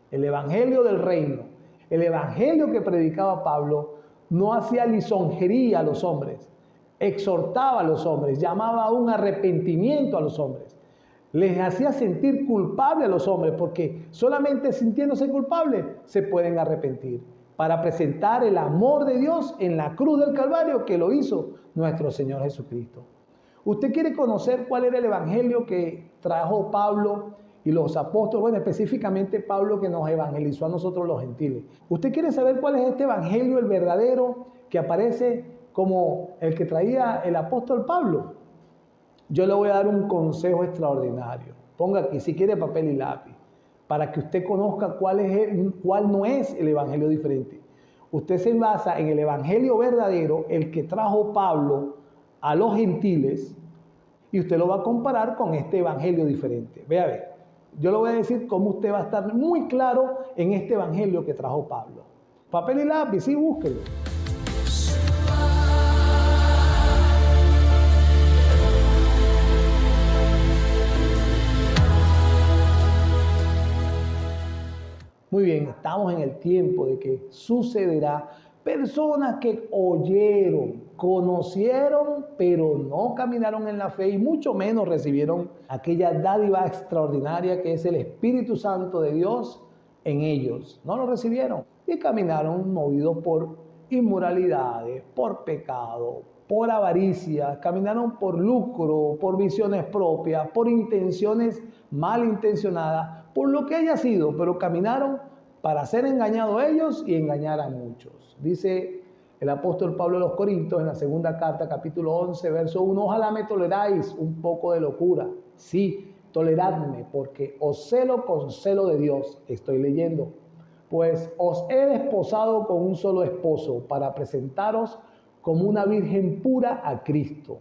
El evangelio del reino, el evangelio que predicaba Pablo, no hacía lisonjería a los hombres, exhortaba a los hombres, llamaba a un arrepentimiento a los hombres, les hacía sentir culpable a los hombres, porque solamente sintiéndose culpables se pueden arrepentir, para presentar el amor de Dios en la cruz del Calvario, que lo hizo nuestro Señor Jesucristo. ¿Usted quiere conocer cuál era el evangelio que trajo Pablo y los apóstoles? Bueno, específicamente Pablo, que nos evangelizó a nosotros los gentiles. ¿Usted quiere saber cuál es este evangelio, el verdadero, que aparece como el que traía el apóstol Pablo? Yo le voy a dar un consejo extraordinario. Ponga aquí, si quiere, papel y lápiz, para que usted conozca cuál no es el evangelio diferente. Usted se basa en el evangelio verdadero, el que trajo Pablo a los gentiles, y usted lo va a comparar con este evangelio diferente. Vea, a ver, yo le voy a decir cómo usted va a estar muy claro en este evangelio que trajo Pablo. Papel y lápiz, sí, búsquelo. Muy bien, estamos en el tiempo de que sucederá. Personas que oyeron, conocieron, pero no caminaron en la fe y mucho menos recibieron aquella dádiva extraordinaria que es el Espíritu Santo de Dios en ellos. No lo recibieron y caminaron movidos por inmoralidades, por pecado, por avaricia, caminaron por lucro, por visiones propias, por intenciones malintencionadas, por lo que haya sido, pero caminaron para ser engañados ellos y engañar a muchos. Dice el apóstol Pablo a los Corintios en la segunda carta, capítulo 11, verso 1, ojalá me toleráis un poco de locura. Sí, toleradme, porque os celo con celo de Dios. Estoy leyendo. Pues os he desposado con un solo esposo para presentaros como una virgen pura a Cristo.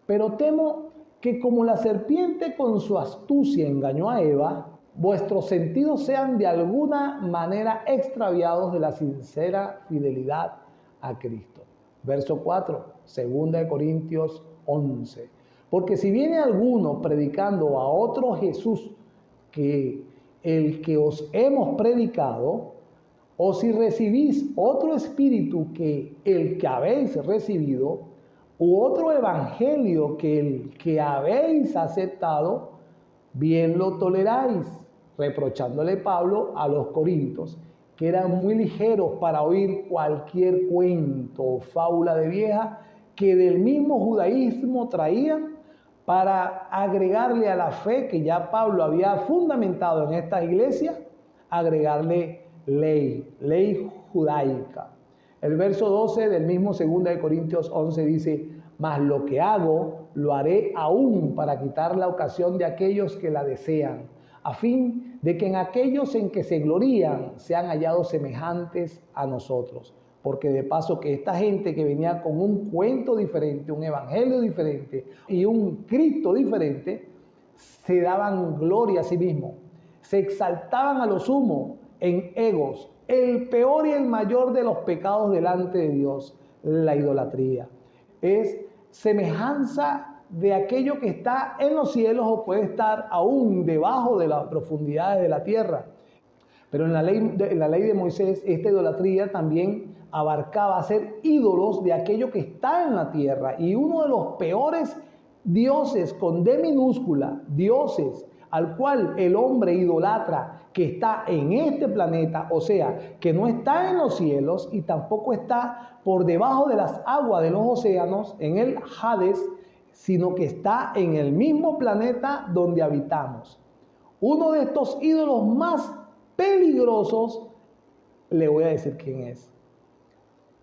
Pero temo que como la serpiente con su astucia engañó a Eva, vuestros sentidos sean de alguna manera extraviados de la sincera fidelidad a Cristo. Verso 4, 2 Corintios 11. Porque si viene alguno predicando a otro Jesús que el que os hemos predicado, o si recibís otro espíritu que el que habéis recibido, u otro evangelio que el que habéis aceptado, bien lo toleráis, reprochándole Pablo a los corintios, que eran muy ligeros para oír cualquier cuento o fábula de vieja que del mismo judaísmo traían para agregarle a la fe que ya Pablo había fundamentado en esta iglesia, agregarle ley judaica. El verso 12 del mismo 2 Corintios 11 dice, mas lo que hago, lo haré aún para quitar la ocasión de aquellos que la desean, a fin de que en aquellos en que se glorían sean hallados semejantes a nosotros. Porque de paso que esta gente que venía con un cuento diferente, un evangelio diferente y un Cristo diferente, se daban gloria a sí mismos, se exaltaban a lo sumo en egos, el peor y el mayor de los pecados delante de Dios, la idolatría. Es semejanza de aquello que está en los cielos o puede estar aún debajo de las profundidades de la tierra. Pero en la ley de Moisés, esta idolatría también abarcaba hacer ídolos de aquello que está en la tierra. Y uno de los peores dioses con D minúscula, dioses, al cual el hombre idolatra, que está en este planeta, o sea, que no está en los cielos y tampoco está por debajo de las aguas de los océanos, en el Hades, sino que está en el mismo planeta donde habitamos. Uno de estos ídolos más peligrosos, le voy a decir quién es.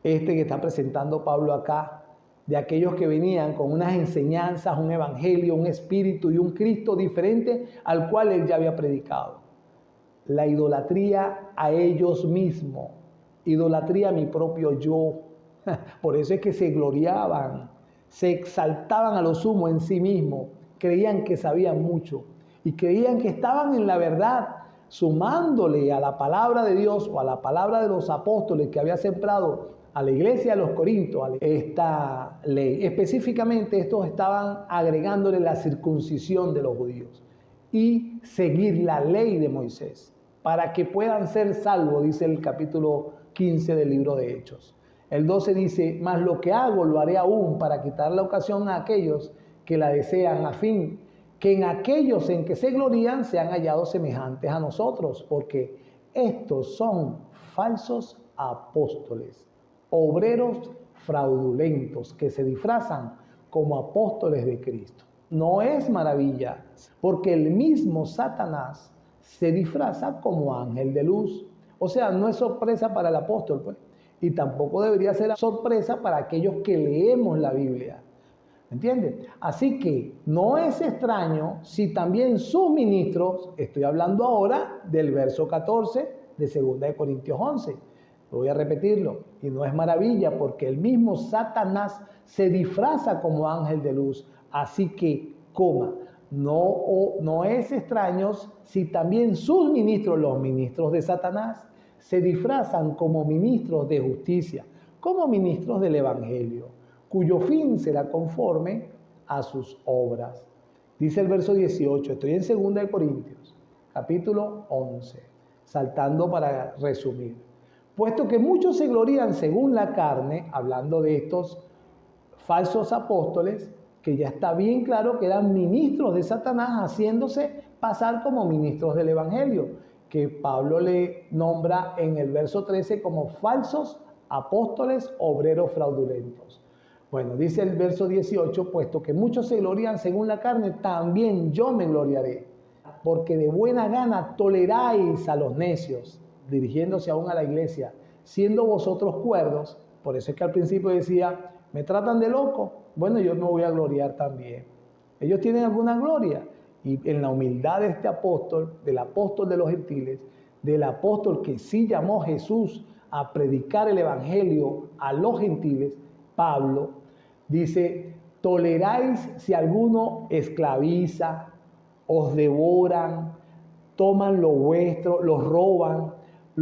Este que está presentando Pablo acá, de aquellos que venían con unas enseñanzas, un evangelio, un espíritu y un Cristo diferente al cual él ya había predicado. La idolatría a ellos mismos, idolatría a mi propio yo. Por eso es que se gloriaban, se exaltaban a lo sumo en sí mismos, creían que sabían mucho y creían que estaban en la verdad, sumándole a la palabra de Dios o a la palabra de los apóstoles que había sembrado a la iglesia de los Corintios esta ley. Específicamente estos estaban agregándole la circuncisión de los judíos y seguir la ley de Moisés. para que puedan ser salvos, dice el capítulo 15 del libro de Hechos. El 12 dice, mas lo que hago lo haré aún para quitar la ocasión a aquellos que la desean, a fin que en aquellos en que se glorían sean hallados semejantes a nosotros, porque estos son falsos apóstoles, obreros fraudulentos que se disfrazan como apóstoles de Cristo. No es maravilla, porque el mismo Satanás se disfraza como ángel de luz. O sea, no es sorpresa para el apóstol, pues. Y tampoco debería ser sorpresa para aquellos que leemos la Biblia. ¿Me entiendes? Así que no es extraño si también sus ministros, estoy hablando ahora del verso 14 de 2 Corintios 11, voy a repetirlo, y no es maravilla porque el mismo Satanás se disfraza como ángel de luz, así que, no es extraño si también sus ministros, los ministros de Satanás, se disfrazan como ministros de justicia, como ministros del Evangelio, cuyo fin será conforme a sus obras. Dice el verso 18, estoy en 2 Corintios, capítulo 11, saltando para resumir. Puesto que muchos se glorían según la carne, hablando de estos falsos apóstoles, que ya está bien claro que eran ministros de Satanás haciéndose pasar como ministros del Evangelio, que Pablo le nombra en el verso 13 como falsos apóstoles obreros fraudulentos. Bueno, dice el verso 18, puesto que muchos se glorían según la carne, también yo me gloriaré, porque de buena gana toleráis a los necios, dirigiéndose aún a la iglesia, siendo vosotros cuerdos. Por eso es que al principio decía, ¿me tratan de loco? Bueno, yo me voy a gloriar también. Ellos tienen alguna gloria. Y en la humildad de este apóstol, del apóstol de los gentiles, del apóstol que sí llamó Jesús a predicar el evangelio a los gentiles, Pablo dice, toleráis si alguno esclaviza, os devoran, toman lo vuestro, los roban,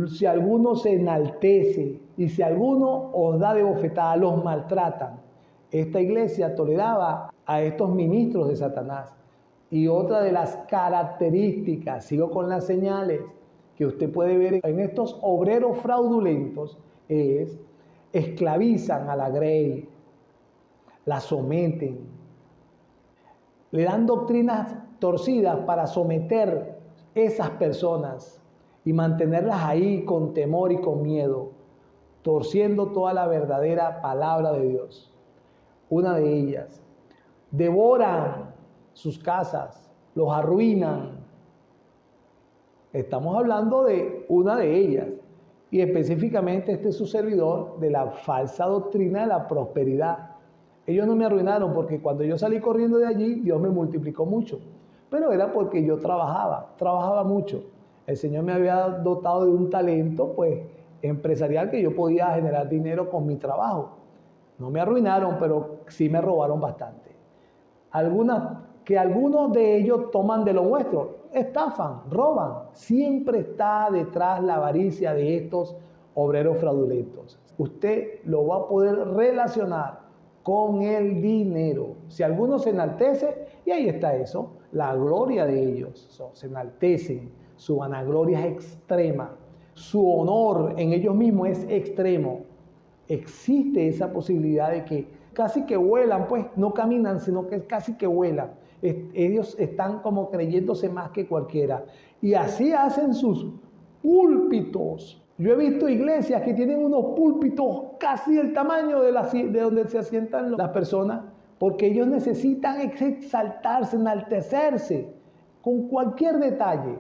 si alguno se enaltece y si alguno os da de bofetada, los maltratan. Esta iglesia toleraba a estos ministros de Satanás. Y otra de las características, sigo con las señales, que usted puede ver en estos obreros fraudulentos, es esclavizan a la grey, la someten, le dan doctrinas torcidas para someter esas personas y mantenerlas ahí con temor y con miedo, torciendo toda la verdadera palabra de Dios. Una de ellas, devoran sus casas, los arruinan. Estamos hablando de una de ellas, y específicamente este es su servidor de la falsa doctrina de la prosperidad. Ellos no me arruinaron porque cuando yo salí corriendo de allí, Dios me multiplicó mucho, pero era porque yo trabajaba mucho. El Señor me había dotado de un talento, pues, empresarial, que yo podía generar dinero con mi trabajo. No me arruinaron, pero sí me robaron bastante. Algunos de ellos toman de lo nuestro, estafan, roban. Siempre está detrás la avaricia de estos obreros fraudulentos. Usted lo va a poder relacionar con el dinero. Si alguno se enaltece, y ahí está eso, la gloria de ellos. Se enaltecen, su vanagloria es extrema, su honor en ellos mismos es extremo. Existe esa posibilidad de que casi que vuelan, pues no caminan, sino que casi que vuelan. Ellos están como creyéndose más que cualquiera. Y así hacen sus púlpitos. Yo he visto iglesias que tienen unos púlpitos casi del tamaño de donde se asientan las personas, porque ellos necesitan exaltarse, enaltecerse con cualquier detalle.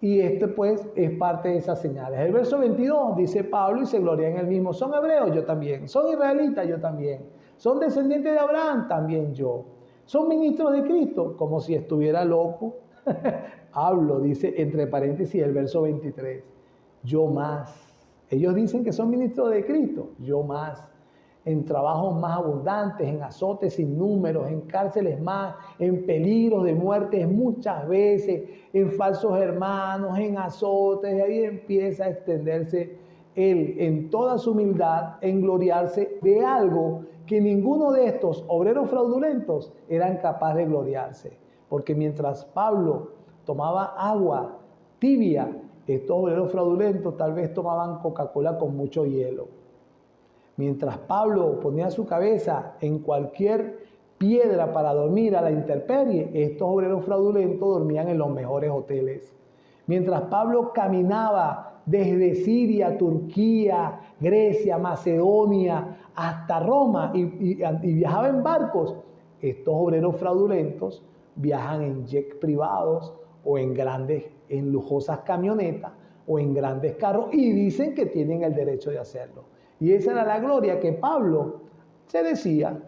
Y este pues es parte de esas señales. El verso 22 dice Pablo, y se gloria en él mismo, son hebreos, yo también, son israelitas, yo también, son descendientes de Abraham, también yo, son ministros de Cristo, como si estuviera loco. Hablo, dice entre paréntesis el verso 23, yo más. Ellos dicen que son ministros de Cristo, yo más. En trabajos más abundantes, en azotes sin números, en cárceles más, en peligros de muerte muchas veces, en falsos hermanos, en azotes, y ahí empieza a extenderse él en toda su humildad, en gloriarse de algo que ninguno de estos obreros fraudulentos eran capaz de gloriarse. Porque mientras Pablo tomaba agua tibia Estos obreros fraudulentos tal vez tomaban Coca-Cola con mucho hielo. Mientras Pablo ponía su cabeza en cualquier piedra para dormir a la intemperie, estos obreros fraudulentos dormían en los mejores hoteles. Mientras Pablo caminaba desde Siria, Turquía, Grecia, Macedonia, hasta Roma y viajaba en barcos, estos obreros fraudulentos viajan en jets privados o en lujosas camionetas o en grandes carros y dicen que tienen el derecho de hacerlo. Y esa era la gloria que Pablo se decía: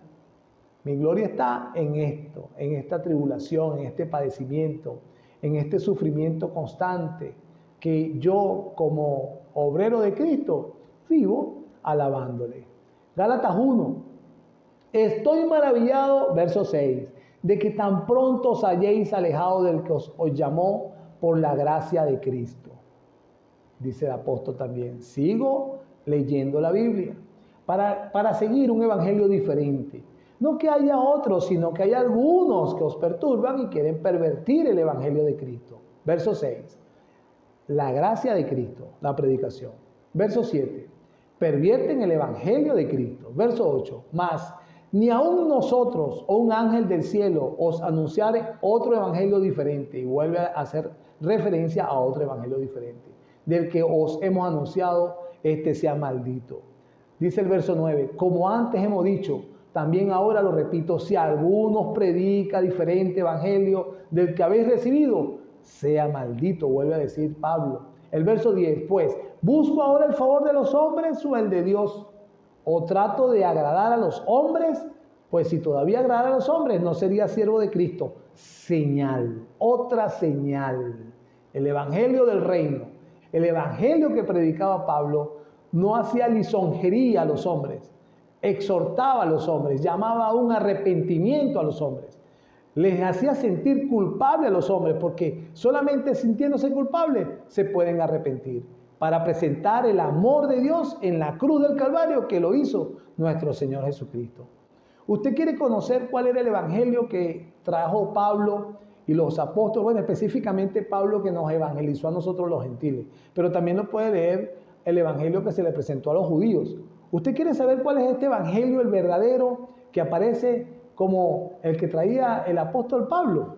mi gloria está en esto, en esta tribulación, en este padecimiento, en este sufrimiento constante, que yo como obrero de Cristo vivo alabándole. Gálatas 1. Estoy maravillado, verso 6, de que tan pronto os hayáis alejado del que os llamó por la gracia de Cristo. Dice el apóstol también, sigo leyendo la Biblia para seguir un evangelio diferente. No que haya otros, sino que hay algunos que os perturban y quieren pervertir el evangelio de Cristo. Verso 6. La gracia de Cristo, la predicación. Verso 7. Pervierten el evangelio de Cristo. Verso 8. Mas ni aun nosotros o un ángel del cielo os anunciare otro evangelio diferente. Y vuelve a hacer referencia a otro evangelio diferente. Del que os hemos anunciado, este sea maldito. Dice el verso 9. Como antes hemos dicho, también ahora lo repito, si alguno predica diferente evangelio del que habéis recibido, sea maldito, vuelve a decir Pablo. El verso 10, pues, ¿busco ahora el favor de los hombres o el de Dios? ¿O trato de agradar a los hombres? Pues si todavía agradara a los hombres, no sería siervo de Cristo. Señal, otra señal. El evangelio del reino, el evangelio que predicaba Pablo, no hacía lisonjería a los hombres, exhortaba a los hombres, llamaba a un arrepentimiento a los hombres. Les hacía sentir culpable a los hombres, porque solamente sintiéndose culpables se pueden arrepentir, para presentar el amor de Dios en la cruz del Calvario, que lo hizo nuestro Señor Jesucristo. ¿Usted quiere conocer cuál era el evangelio que trajo Pablo y los apóstoles? Bueno, específicamente Pablo, que nos evangelizó a nosotros los gentiles, pero también lo puede leer el evangelio que se le presentó a los judíos. ¿Usted quiere saber cuál es este evangelio, el verdadero, que aparece como el que traía el apóstol Pablo?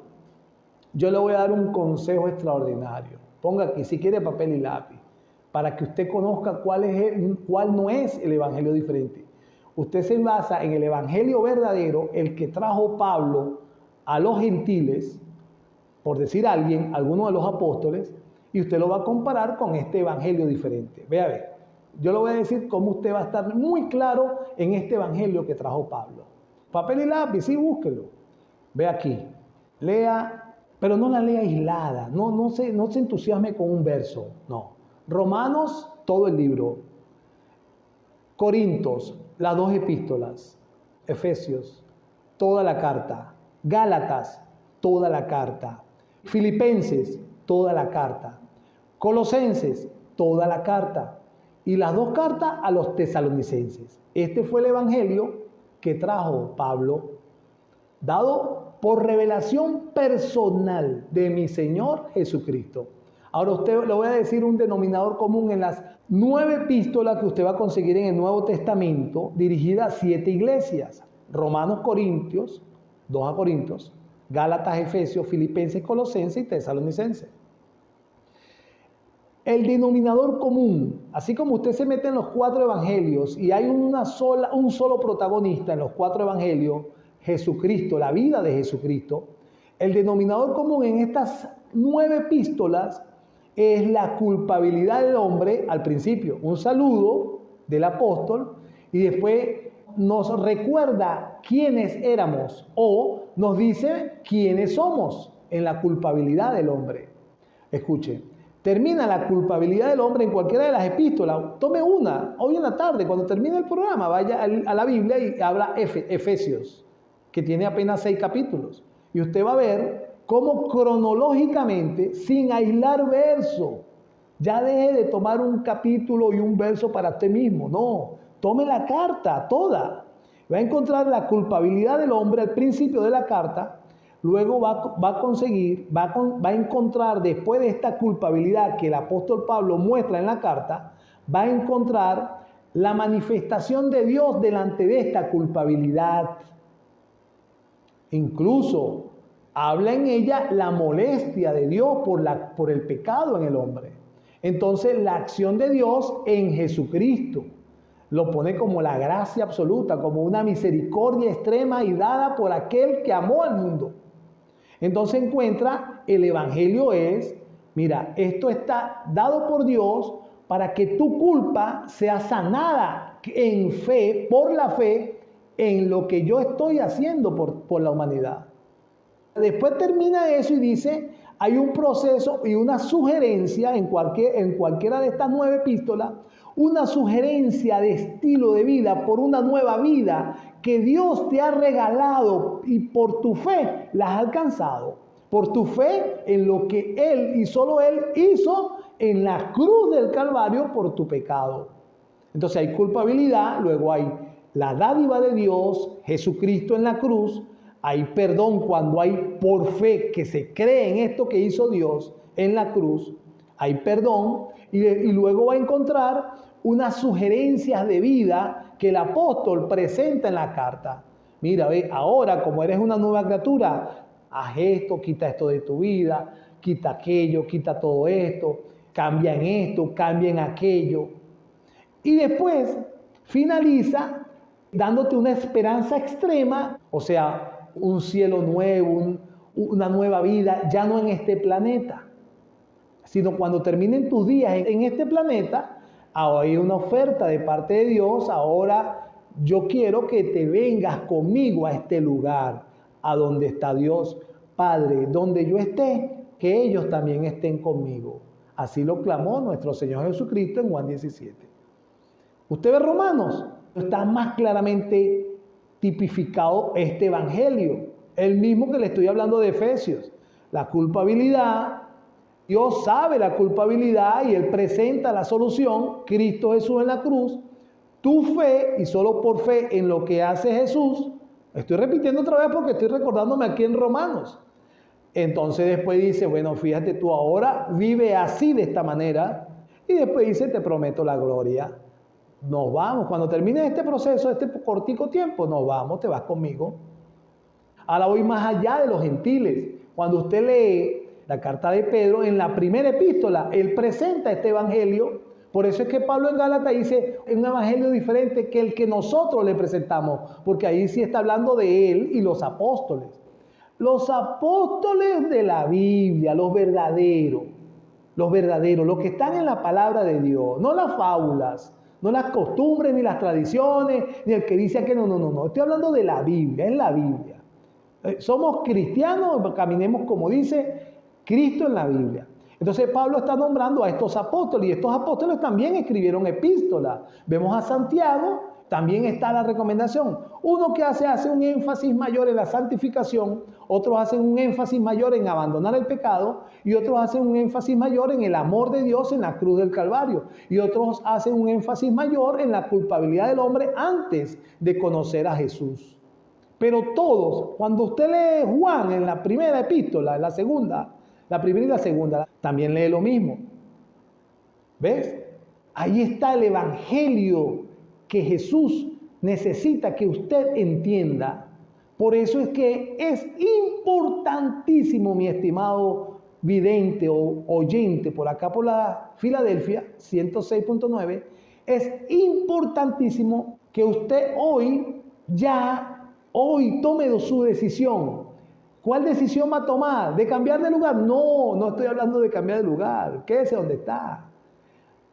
Yo le voy a dar un consejo extraordinario. Ponga aquí, si quiere, papel y lápiz, para que usted conozca cuál no es el evangelio diferente. Usted se basa en el evangelio verdadero, el que trajo Pablo a los gentiles, por decir alguno de los apóstoles, y usted lo va a comparar con este evangelio diferente. Vea a ver. Yo le voy a decir cómo usted va a estar muy claro en este evangelio que trajo Pablo. Papel y lápiz, sí, búsquelo. Ve aquí, lea, pero no la lea aislada, no se entusiasme con un verso, no. Romanos, todo el libro. Corintios, las 2 epístolas. Efesios, toda la carta. Gálatas, toda la carta. Filipenses, toda la carta. Colosenses, toda la carta. Y las 2 cartas a los tesalonicenses. Este fue el evangelio que trajo Pablo, dado por revelación personal de mi Señor Jesucristo. Ahora usted le voy a decir un denominador común en las 9 epístolas que usted va a conseguir en el Nuevo Testamento, dirigidas a 7 iglesias. Romanos, Corintios, 2 a Corintios, Gálatas, Efesios, Filipenses, Colosenses y Tesalonicenses. El denominador común, así como usted se mete en los 4 evangelios y hay un solo protagonista en los 4 evangelios, Jesucristo, la vida de Jesucristo, el denominador común en estas 9 epístolas es la culpabilidad del hombre al principio, un saludo del apóstol y después nos recuerda quiénes éramos o nos dice quiénes somos en la culpabilidad del hombre. Escuche. Termina la culpabilidad del hombre en cualquiera de las epístolas. Tome una, hoy en la tarde, cuando termine el programa, vaya a la Biblia y habla Efesios, que tiene apenas 6 capítulos. Y usted va a ver cómo cronológicamente, sin aislar verso, ya deje de tomar un capítulo y un verso para usted mismo. No, tome la carta toda. Va a encontrar la culpabilidad del hombre al principio de la carta, luego va a encontrar, después de esta culpabilidad que el apóstol Pablo muestra en la carta, va a encontrar la manifestación de Dios delante de esta culpabilidad. Incluso habla en ella la molestia de Dios por el pecado en el hombre. Entonces la acción de Dios en Jesucristo lo pone como la gracia absoluta, como una misericordia extrema y dada por aquel que amó al mundo. Entonces encuentra, el evangelio es, mira, esto está dado por Dios para que tu culpa sea sanada en fe, por la fe, en lo que yo estoy haciendo por la humanidad. Después termina eso y dice, hay un proceso y una sugerencia en cualquiera de estas 9 epístolas, una sugerencia de estilo de vida por una nueva vida que Dios te ha regalado y por tu fe la has alcanzado. Por tu fe en lo que Él y solo Él hizo en la cruz del Calvario por tu pecado. Entonces hay culpabilidad, luego hay la dádiva de Dios, Jesucristo en la cruz. Hay perdón cuando hay por fe que se cree en esto que hizo Dios en la cruz. Hay perdón y luego va a encontrar unas sugerencias de vida que el apóstol presenta en la carta. Mira, ve, ahora como eres una nueva criatura, haz esto, quita esto de tu vida, quita aquello, quita todo esto, cambia en esto, cambia en aquello. Y después finaliza dándote una esperanza extrema, o sea, un cielo nuevo, una nueva vida, ya no en este planeta, sino cuando terminen tus días en este planeta, ahora hay una oferta de parte de Dios, ahora yo quiero que te vengas conmigo a este lugar, a donde está Dios Padre, donde yo esté, que ellos también estén conmigo. Así lo clamó nuestro Señor Jesucristo en Juan 17. Usted ve Romanos, está más claramente tipificado este evangelio, el mismo que le estoy hablando de Efesios. La culpabilidad, Dios sabe la culpabilidad y Él presenta la solución, Cristo Jesús en la cruz. Tu fe, y solo por fe en lo que hace Jesús, estoy repitiendo otra vez porque estoy recordándome aquí en Romanos. Entonces después dice, bueno, fíjate tú ahora, vive así de esta manera, y después dice, te prometo la gloria. Nos vamos, cuando termine este proceso, este cortico tiempo, nos vamos, te vas conmigo. Ahora voy más allá de los gentiles. Cuando usted lee la carta de Pedro, en la primera epístola, él presenta este evangelio. Por eso es que Pablo en Gálatas dice, es un evangelio diferente que el que nosotros le presentamos, porque ahí sí está hablando de él y los apóstoles. Los apóstoles de la Biblia, los verdaderos, los que están en la palabra de Dios, no las fábulas, no las costumbres, ni las tradiciones, ni el que dice que no. Estoy hablando de la Biblia, es la Biblia. Somos cristianos, caminemos como dice Cristo en la Biblia. Entonces Pablo está nombrando a estos apóstoles y estos apóstoles también escribieron epístolas. Vemos a Santiago, también está la recomendación. Uno que hace un énfasis mayor en la santificación, otros hacen un énfasis mayor en abandonar el pecado y otros hacen un énfasis mayor en el amor de Dios en la cruz del Calvario y otros hacen un énfasis mayor en la culpabilidad del hombre antes de conocer a Jesús. Pero todos, cuando usted lee Juan en la primera epístola, en la segunda, la primera y la segunda, también lee lo mismo. ¿Ves? Ahí está el evangelio que Jesús necesita que usted entienda. Por eso es que es importantísimo, mi estimado vidente o oyente, por acá por la Filadelfia, 106.9, es importantísimo que usted hoy tome su decisión. ¿Cuál decisión va a tomar? ¿De cambiar de lugar? No estoy hablando de cambiar de lugar. Quédese donde está.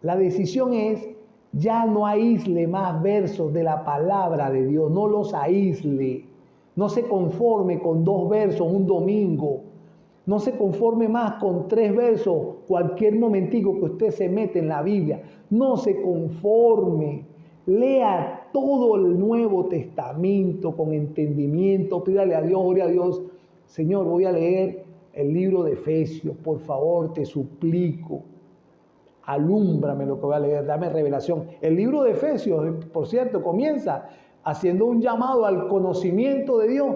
La decisión es, ya no aísle más versos de la palabra de Dios. No los aísle. No se conforme con 2 versos un domingo. No se conforme más con 3 versos cualquier momentico que usted se mete en la Biblia. No se conforme. Lea todo el Nuevo Testamento con entendimiento. Pídale a Dios, ore a Dios. Señor, voy a leer el libro de Efesios. Por favor, te suplico. Alúmbrame lo que voy a leer. Dame revelación. El libro de Efesios, por cierto, comienza haciendo un llamado al conocimiento de Dios.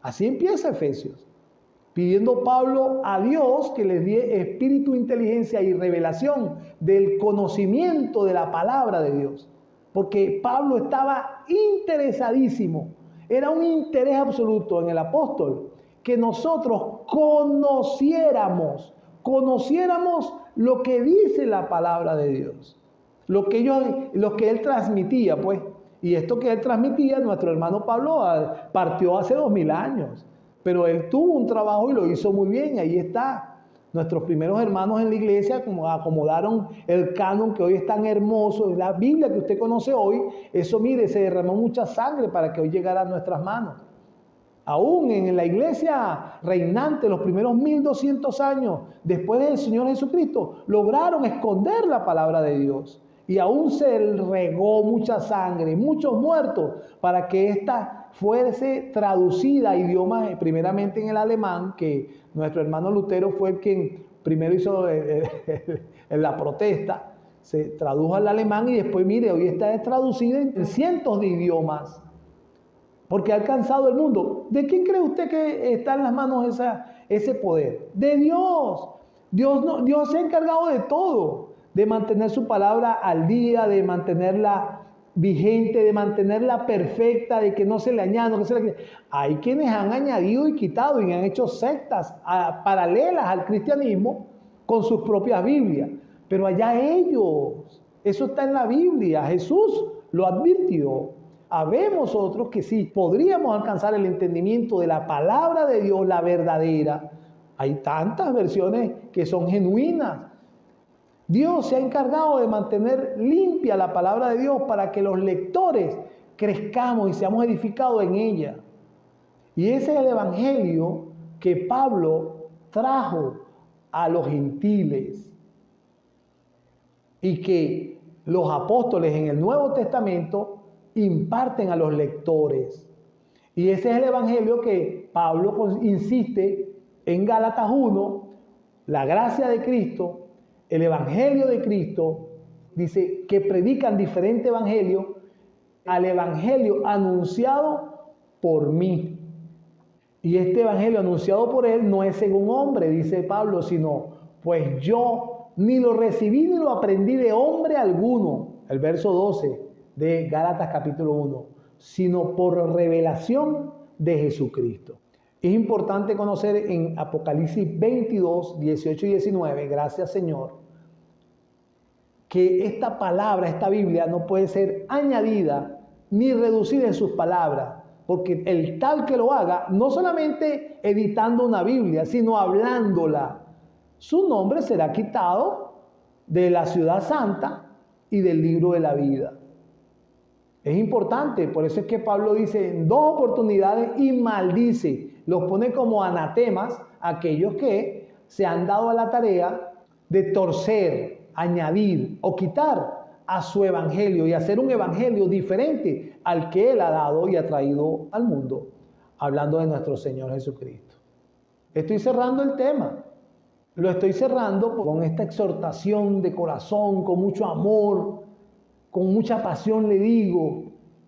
Así empieza Efesios. pidiendo Pablo a Dios que les dé espíritu, inteligencia y revelación del conocimiento de la palabra de Dios. Porque Pablo estaba interesadísimo, era un interés absoluto en el apóstol, que nosotros conociéramos lo que dice la palabra de Dios, lo que él transmitía, pues. Y esto que él transmitía, nuestro hermano Pablo partió hace 2000 años, pero él tuvo un trabajo y lo hizo muy bien, ahí está. Nuestros primeros hermanos en la iglesia acomodaron el canon que hoy es tan hermoso, la Biblia que usted conoce hoy. Eso, mire, se derramó mucha sangre para que hoy llegara a nuestras manos. Aún en la iglesia reinante, los primeros 1200 años después del Señor Jesucristo, lograron esconder la palabra de Dios. Y aún se regó mucha sangre, muchos muertos, para que ésta fuese traducida a idiomas, primeramente en el alemán, que nuestro hermano Lutero fue quien primero hizo la protesta, se tradujo al alemán y después, mire, hoy está traducida en cientos de idiomas, porque ha alcanzado el mundo. ¿De quién cree usted que está en las manos ese poder? De Dios. Dios se ha encargado de todo, de mantener su palabra al día, de mantenerla vigente, de mantenerla perfecta, de que no se le añada, no se le... Hay quienes han añadido y quitado y han hecho sectas paralelas al cristianismo con sus propias Biblias. Pero allá ellos, eso está en la Biblia, Jesús lo advirtió. Habemos otros que sí, podríamos alcanzar el entendimiento de la palabra de Dios, la verdadera. Hay tantas versiones que son genuinas. Dios se ha encargado de mantener limpia la palabra de Dios para que los lectores crezcamos y seamos edificados en ella. Y ese es el evangelio que Pablo trajo a los gentiles y que los apóstoles en el Nuevo Testamento imparten a los lectores. Y ese es el evangelio que Pablo insiste en Gálatas 1, la gracia de Cristo, el evangelio de Cristo. Dice que predican diferente evangelio al evangelio anunciado por mí. Y este evangelio anunciado por él no es según hombre, dice Pablo, sino pues yo ni lo recibí ni lo aprendí de hombre alguno. El verso 12 de Gálatas capítulo 1, sino por revelación de Jesucristo. Es importante conocer en Apocalipsis 22, 18 y 19, gracias Señor, que esta palabra, esta Biblia no puede ser añadida ni reducida en sus palabras, porque el tal que lo haga, no solamente editando una Biblia, sino hablándola, su nombre será quitado de la ciudad santa y del libro de la vida. Es importante, por eso es que Pablo dice en 2 oportunidades y maldice, los pone como anatemas a aquellos que se han dado a la tarea de torcer, añadir o quitar a su evangelio y hacer un evangelio diferente al que él ha dado y ha traído al mundo, hablando de nuestro Señor Jesucristo. Estoy cerrando el tema. Lo estoy cerrando con esta exhortación de corazón, con mucho amor, con mucha pasión le digo,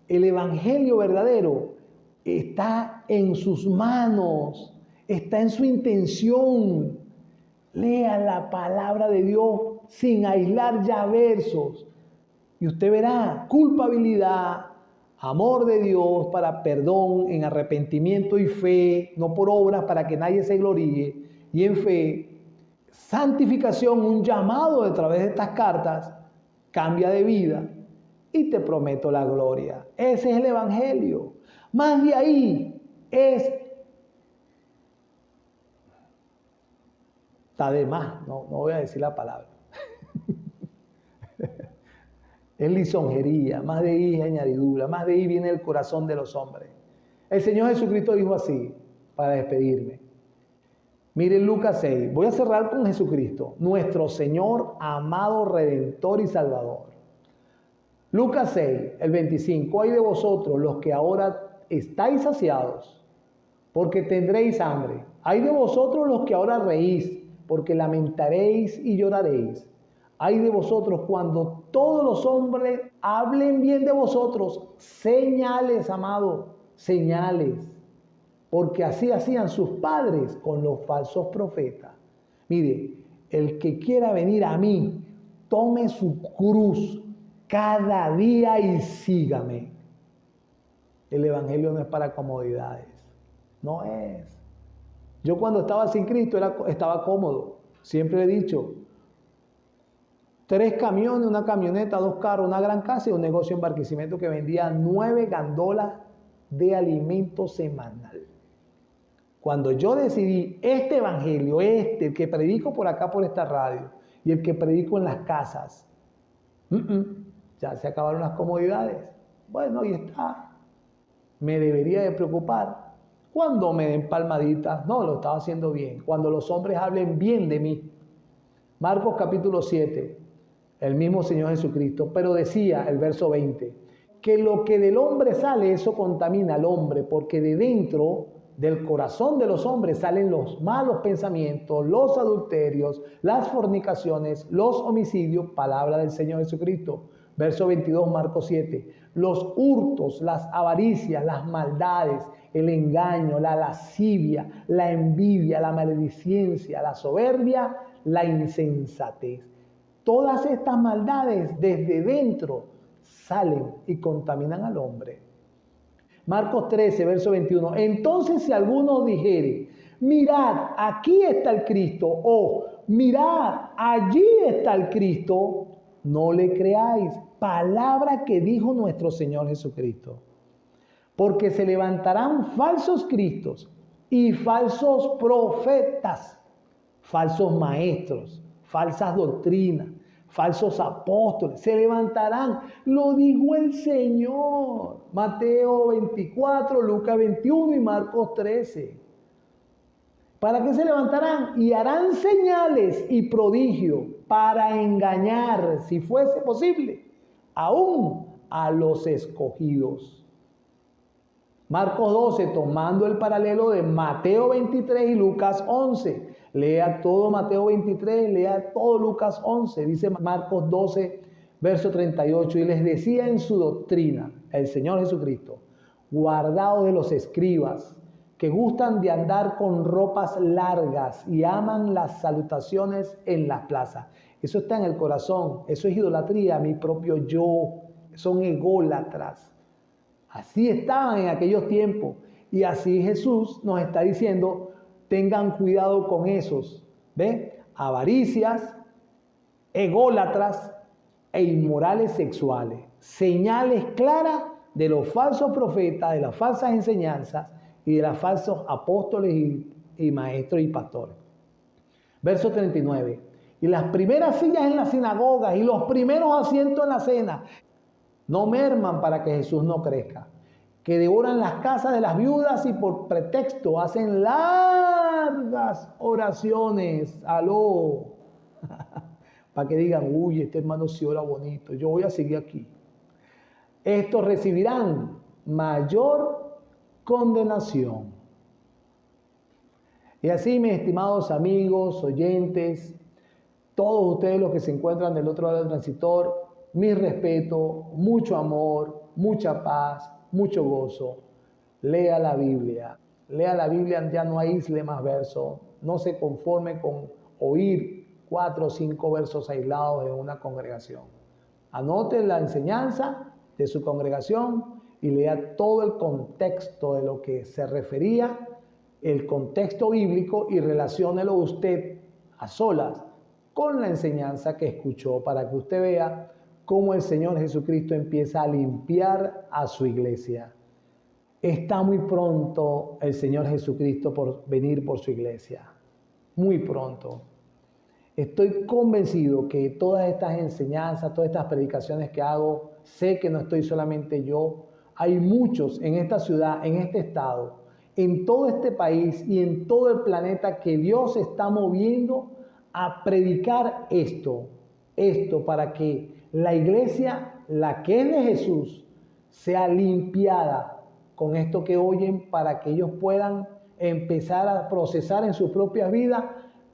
el evangelio verdadero está en sus manos, está en su intención. Lea la palabra de Dios sin aislar ya versos y usted verá culpabilidad, amor de Dios para perdón en arrepentimiento y fe, no por obras para que nadie se gloríe, y en fe, santificación, un llamado a través de estas cartas, cambia de vida y te prometo la gloria. Ese es el evangelio. Más de ahí está de más, no voy a decir la palabra. Es lisonjería, más de ahí es añadidura, más de ahí viene el corazón de los hombres. El Señor Jesucristo dijo así, para despedirme. Miren Lucas 6, voy a cerrar con Jesucristo, nuestro Señor, amado Redentor y Salvador. Lucas 6, el 25, hay de vosotros los que ahora estáis saciados, porque tendréis hambre. Hay de vosotros los que ahora reís, porque lamentaréis y lloraréis. Hay de vosotros cuando todos los hombres hablen bien de vosotros, señales, amado, señales. porque así hacían sus padres con los falsos profetas. Mire, el que quiera venir a mí, tome su cruz cada día y sígame. El evangelio no es para comodidades, no es. Yo cuando estaba sin Cristo estaba cómodo. Siempre he dicho, 3 camiones, una camioneta, 2 carros, una gran casa y un negocio en Barquisimeto que vendía 9 gandolas de alimento semanal. Cuando yo decidí este evangelio, el que predico por acá por esta radio y el que predico en las casas, ya se acabaron las comodidades. Bueno, ahí está. Me debería de preocupar cuando me den palmaditas. No, lo estaba haciendo bien. Cuando los hombres hablen bien de mí. Marcos capítulo 7, el mismo Señor Jesucristo, pero decía el verso 20, que lo que del hombre sale, eso contamina al hombre, porque de dentro del corazón de los hombres salen los malos pensamientos, los adulterios, las fornicaciones, los homicidios, palabra del Señor Jesucristo. Verso 22, Marcos 7, los hurtos, las avaricias, las maldades, el engaño, la lascivia, la envidia, la maledicencia, la soberbia, la insensatez. Todas estas maldades desde dentro salen y contaminan al hombre. Marcos 13, verso 21. Entonces si alguno dijere, mirad, aquí está el Cristo, o mirad, allí está el Cristo, no le creáis. Palabra que dijo nuestro Señor Jesucristo. Porque se levantarán falsos cristos y falsos profetas, falsos maestros, falsas doctrinas, falsos apóstoles, se levantarán, lo dijo el Señor. Mateo 24, Lucas 21 y Marcos 13. ¿Para qué se levantarán? Y harán señales y prodigios para engañar, si fuese posible, aún a los escogidos. Marcos 12, tomando el paralelo de Mateo 23 y Lucas 11. Lea todo Mateo 23, lea todo Lucas 11. Dice Marcos 12, verso 38. Y les decía en su doctrina, el Señor Jesucristo, guardaos de los escribas, que gustan de andar con ropas largas y aman las salutaciones en las plazas. Eso está en el corazón, eso es idolatría, mi propio yo, son ególatras. Así estaban en aquellos tiempos y así Jesús nos está diciendo, tengan cuidado con esos, ¿ve? Avaricias, ególatras e inmorales sexuales. Señales claras de los falsos profetas, de las falsas enseñanzas y de los falsos apóstoles y maestros y pastores. Verso 39. Y las primeras sillas en las sinagogas y los primeros asientos en la cena no merman para que Jesús no crezca, que devoran las casas de las viudas y por pretexto hacen largas oraciones. Aló. Para que digan, uy, este hermano sí ora bonito, yo voy a seguir aquí. Estos recibirán mayor condenación. Y así, mis estimados amigos, oyentes, todos ustedes los que se encuentran del otro lado del transistor, mi respeto, mucho amor, mucha paz, mucho gozo. Lea la Biblia, ya no aísle más versos, no se conforme con oír 4 o 5 versos aislados en una congregación. Anote la enseñanza de su congregación y lea todo el contexto de lo que se refería, el contexto bíblico, y relaciónelo usted a solas con la enseñanza que escuchó para que usted vea cómo el Señor Jesucristo empieza a limpiar a su iglesia. Está muy pronto el Señor Jesucristo por venir por su iglesia. Muy pronto. Estoy convencido que todas estas enseñanzas, todas estas predicaciones que hago, sé que no estoy solamente yo. Hay muchos en esta ciudad, en este estado, en todo este país y en todo el planeta que Dios está moviendo a predicar esto para que la iglesia, la que es de Jesús, sea limpiada con esto que oyen, para que ellos puedan empezar a procesar en sus propias vidas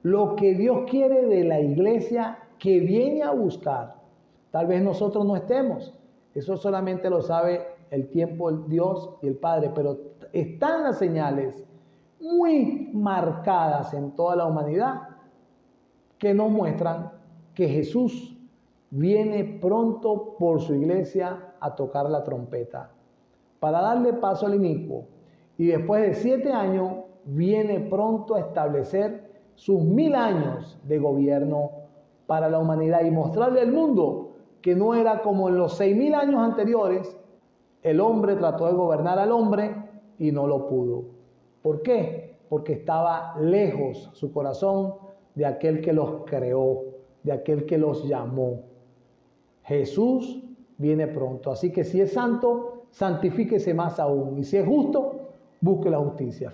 lo que Dios quiere de la iglesia que viene a buscar. Tal vez nosotros no estemos, eso solamente lo sabe el tiempo, el Dios y el Padre, pero están las señales muy marcadas en toda la humanidad que nos muestran que Jesús viene pronto por su iglesia a tocar la trompeta para darle paso al inicuo, y después de 7 años viene pronto a establecer sus 1000 años de gobierno para la humanidad y mostrarle al mundo que no era como en los 6000 años anteriores. El hombre trató de gobernar al hombre y no lo pudo. ¿Por qué? Porque estaba lejos su corazón de aquel que los creó, de aquel que los llamó. Jesús viene pronto, así que si es santo, santifíquese más aún, y si es justo, busque la justicia.